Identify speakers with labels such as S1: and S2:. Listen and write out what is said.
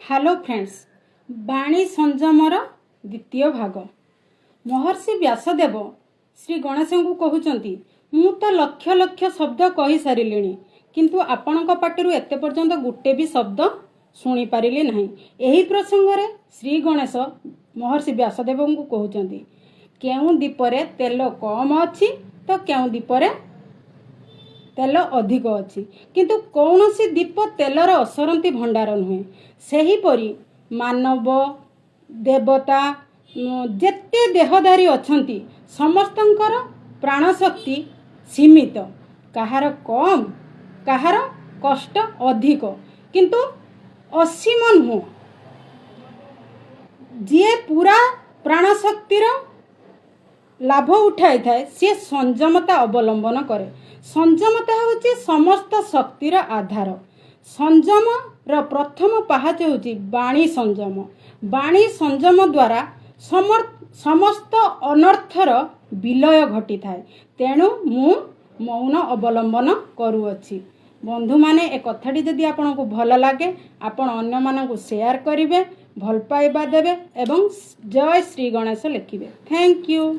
S1: Hello friends, बाणी संयमर द्वितीय भाग। महर्षि व्यासदेव श्री गणेश को कहते मु तो लक्ष लक्ष शब्द कही सारे किंतु आपण पार्टी एत पर्यंत गोटे भी शब्द शुणी पारे ना। यही प्रसंग रे श्री गणेश महर्षि व्यासदेव को कहते केउ दीपरे तेल कम अच्छी तो केउ दीपरे तेल अधिक अच्छी किंतु कौन सी दीप तेलर असरंती भंडार नुहे। सेहीपरि मानव देवता जेते देहधारी अच्छंती समस्तंकर प्राणशक्ति सीमित, कहार कम कहार कष्ट अधिक किंतु असीम नुह। जी पूरा प्राणशक्तिर लाभ उठाई थाए सी संयमता अवलंबन करे। संयमता होची समस्त शक्तिर आधार। संयम र प्रथम पाहाच होची बाणी संयम। बाणी संयम द्वारा समस्त अनर्थर विलय घटी थाए। तेणु मु मौन अवलंबन करूअछि। बंधु माने ए कथाटी जदि आपन को भल लागे आपण अन्य मानन को शेयर करिवे, भल पाइबा देबे एवं जय श्री गणेश लिखिबे। Thank you.